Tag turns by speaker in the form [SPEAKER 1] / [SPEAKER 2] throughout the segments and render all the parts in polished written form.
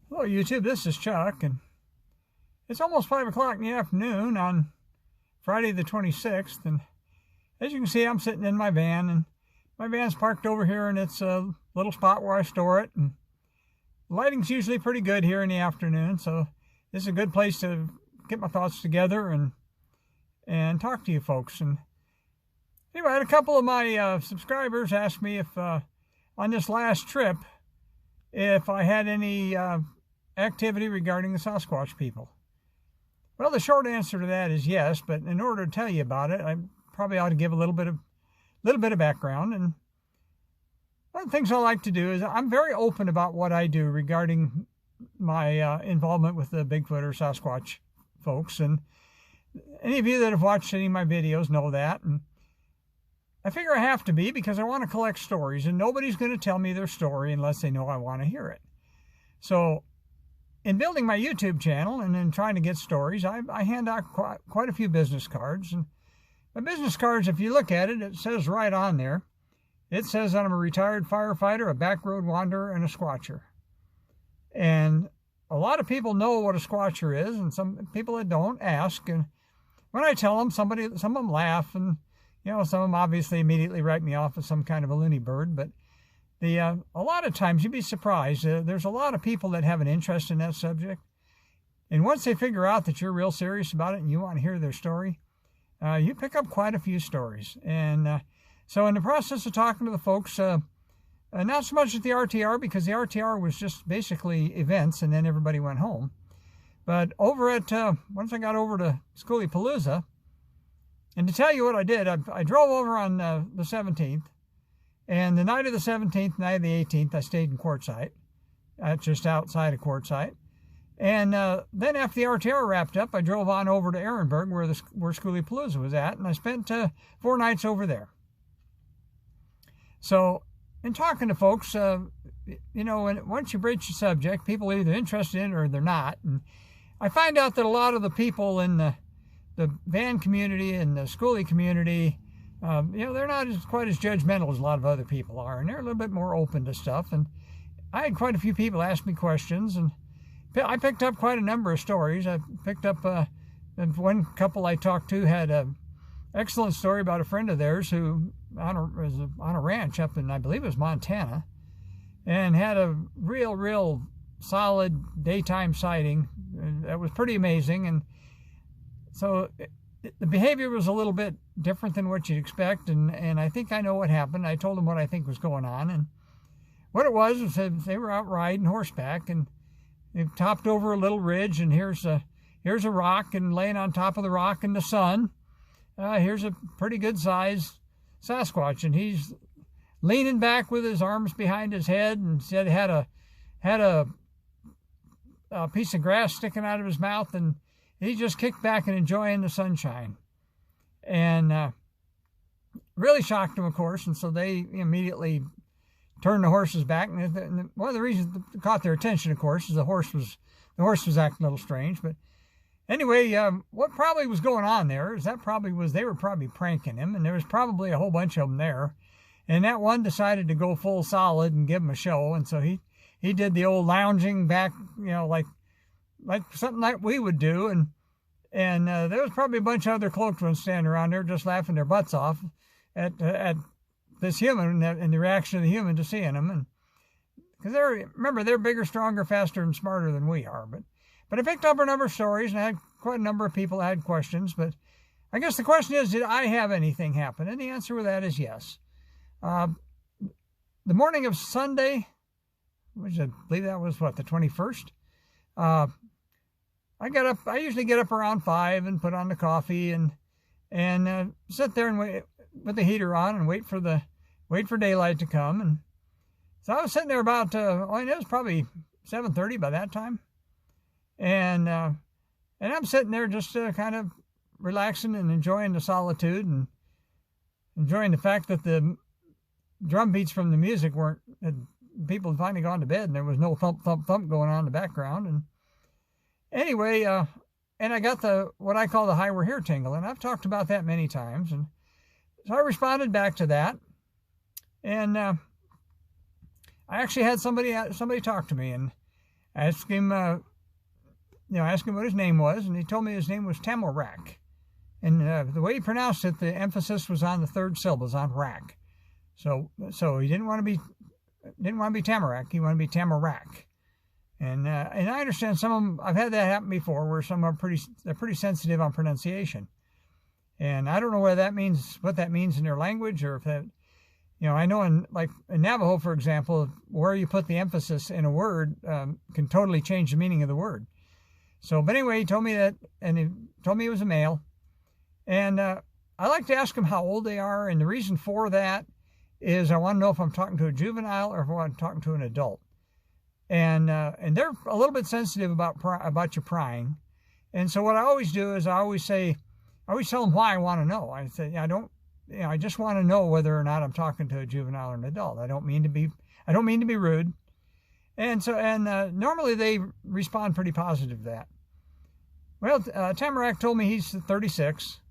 [SPEAKER 1] Hello YouTube, this is Chuck, and it's almost 5 o'clock in the afternoon on Friday the 26th, and as you can see, I'm sitting in my van, and my van's parked over here, and it's a little spot where I store it, and the lighting's usually pretty good here in the afternoon, so this is a good place to get my thoughts together and talk to you folks. And anyway, I had a couple of my subscribers ask me if on this last trip, if I had any activity regarding the Sasquatch people. Well, the short answer to that is yes, but in order to tell you about it, I probably ought to give a little bit of background. And one of the things I like to do is I'm very open about what I do regarding my involvement with the Bigfoot or Sasquatch folks. And any of you that have watched any of my videos know that. And I figure I have to be, because I want to collect stories, and nobody's going to tell me their story unless they know I want to hear it. So in building my YouTube channel and in trying to get stories, I hand out quite a few business cards. And my business cards, if you look at it, it says right on there, it says I'm a retired firefighter, a backroad wanderer, and a squatcher. And a lot of people know what a squatcher is, and some people that don't ask. And when I tell them, some of them laugh, and some of them obviously immediately write me off as some kind of a loony bird. But a lot of times, you'd be surprised, there's a lot of people that have an interest in that subject. And once they figure out that you're real serious about it and you want to hear their story, you pick up quite a few stories. And so in the process of talking to the folks, not so much at the RTR, because the RTR was just basically events and then everybody went home. But over at, once I got over to Skooliepalooza, and to tell you what I did, I drove over on the 17th, and the night of the 17th, night of the 18th, I stayed in Quartzsite, just outside of Quartzsite. And then after the RTR wrapped up, I drove on over to Ehrenberg, where Skooliepalooza was at, and I spent 4 nights over there. So in talking to folks, once you breach the subject, people are either interested in it or they're not. And I find out that a lot of the people in the van community and the schoolie community, they're not quite as judgmental as a lot of other people are, and they're a little bit more open to stuff. And I had quite a few people ask me questions, and I picked up quite a number of stories. I picked up, one couple I talked to had an excellent story about a friend of theirs who was on a ranch up in, I believe it was Montana, and had a real solid daytime sighting. That was pretty amazing. And so the behavior was a little bit different than what you'd expect, and I think I know what happened. I told them what I think was going on, and what it was that they were out riding horseback, and they topped over a little ridge, and here's a rock, and laying on top of the rock in the sun, here's a pretty good size Sasquatch, and he's leaning back with his arms behind his head, and said had a piece of grass sticking out of his mouth, and he just kicked back and enjoying the sunshine. And really shocked them, of course, and so they immediately turned the horses back. And one of the reasons that caught their attention, of course, is the horse was acting a little strange. But anyway, what probably was going on there is they were probably pranking him, and there was probably a whole bunch of them there. And that one decided to go full solid and give him a show, and so he did the old lounging back, like something like we would do, and there was probably a bunch of other cloaked ones standing around there just laughing their butts off at this human and the reaction of the human to seeing him. And because they're bigger, stronger, faster, and smarter than we are. But I picked up a number of stories, and I had quite a number of people that had questions. But I guess the question is, did I have anything happen? And the answer to that is yes. The morning of Sunday, which I believe that was the 21st. I usually get up around 5 and put on the coffee and sit there and wait with the heater on and wait for daylight to come. And so I was sitting there about it was probably 7:30 by that time, and I'm sitting there just kind of relaxing and enjoying the solitude and enjoying the fact that the drum beats from the music people had finally gone to bed, and there was no thump thump thump going on in the background. And anyway, and I got what I call the "hi, we're here" tingle, and I've talked about that many times. And so I responded back to that, and I actually had somebody talk to me, and I asked him, asked him what his name was, and he told me his name was Tamo'RACK. And the way he pronounced it, the emphasis was on the third syllables, on rack. So he didn't want to be Tamo'RACK. He wanted to be Tamo'RACK. And I understand some of them. I've had that happen before, where some are pretty sensitive on pronunciation. And I don't know what that means in their language, or if that, I know in Navajo, for example, where you put the emphasis in a word can totally change the meaning of the word. So, but anyway, he told me that, and he told me he was a male. And I like to ask them how old they are, and the reason for that is I want to know if I'm talking to a juvenile or if I'm talking to an adult. And they're a little bit sensitive about your prying. And so what I always do is I always tell them why I want to know. I say, I just want to know whether or not I'm talking to a juvenile or an adult. I don't mean to be rude. And normally they respond pretty positive to that. Well, Tamo'RACK told me he's 36.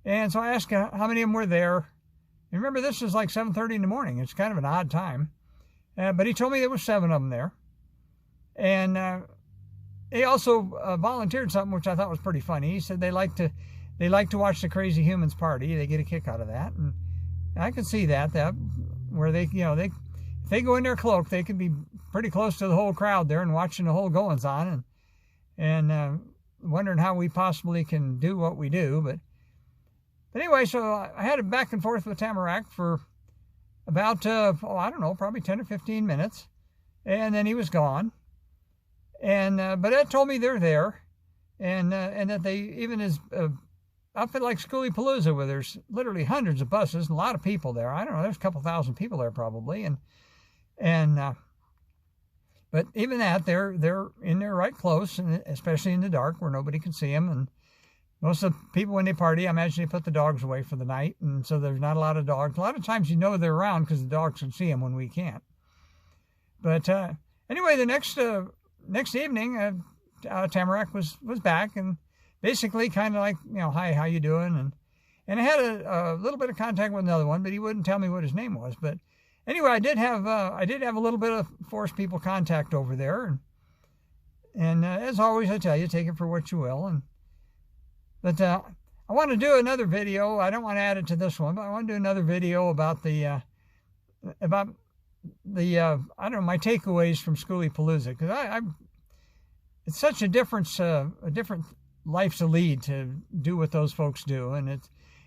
[SPEAKER 1] And so I asked him how many of them were there. And remember, this is like 7:30 in the morning. It's kind of an odd time. But he told me there were 7 of them there. And he also volunteered something which I thought was pretty funny. He said they like to watch the crazy humans party. They get a kick out of that. And I can see that where they if they go in their cloak, they can be pretty close to the whole crowd there and watching the whole goings on and wondering how we possibly can do what we do. But anyway, so I had a back and forth with Tamo'RACK for about, probably 10 or 15 minutes. And then he was gone. And but Ed told me they're there. And that they, even as outfit like Skooliepalooza, where there's literally hundreds of buses and a lot of people there. I don't know, there's a couple thousand people there probably. But even that, they're in there right close, and especially in the dark where nobody can see them. And most of the people, when they party, I imagine they put the dogs away for the night, and so there's not a lot of dogs. A lot of times they're around because the dogs can see them when we can't. But anyway, the next evening, Tamo'RACK was back, and basically kind of like, hi, how you doing? And I had a little bit of contact with another one, but he wouldn't tell me what his name was. But anyway, I did have a little bit of forest people contact over there, and as always, I tell you, take it for what you will. But I want to do another video. I don't want to add it to this one, but I want to do another video about my takeaways from Skooliepalooza, because it's such a different life to lead to do what those folks do, and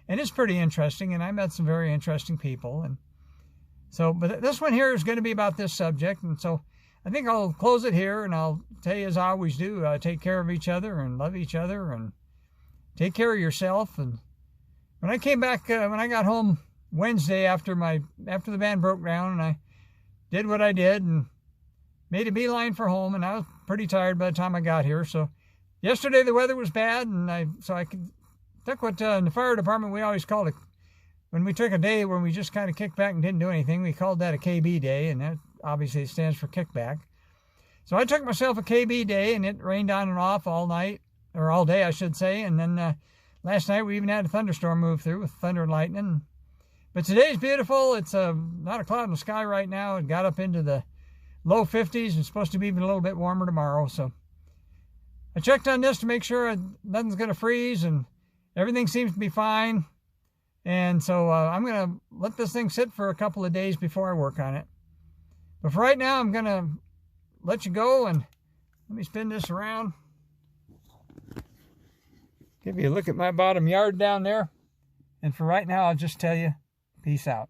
[SPEAKER 1] it's pretty interesting. And I met some very interesting people, and so. But this one here is going to be about this subject, and so I think I'll close it here, and I'll tell you as I always do: take care of each other and love each other and take care of yourself. And when I came back, when I got home Wednesday after the van broke down, and I did what I did and made a beeline for home, and I was pretty tired by the time I got here. So yesterday the weather was bad, and I took what in the fire department we always called it, when we took a day when we just kind of kicked back and didn't do anything, we called that a KB day, and that obviously stands for kickback. So I took myself a KB day, and it rained on and off all night, or all day, I should say. And then last night we even had a thunderstorm move through with thunder and lightning. But today's beautiful. It's not a cloud in the sky right now. It got up into the low 50s. It's supposed to be even a little bit warmer tomorrow. So I checked on this to make sure nothing's going to freeze, and everything seems to be fine. And so I'm going to let this thing sit for a couple of days before I work on it. But for right now, I'm going to let you go, and let me spin this around. Give you a look at my bottom yard down there. And for right now, I'll just tell you, peace out.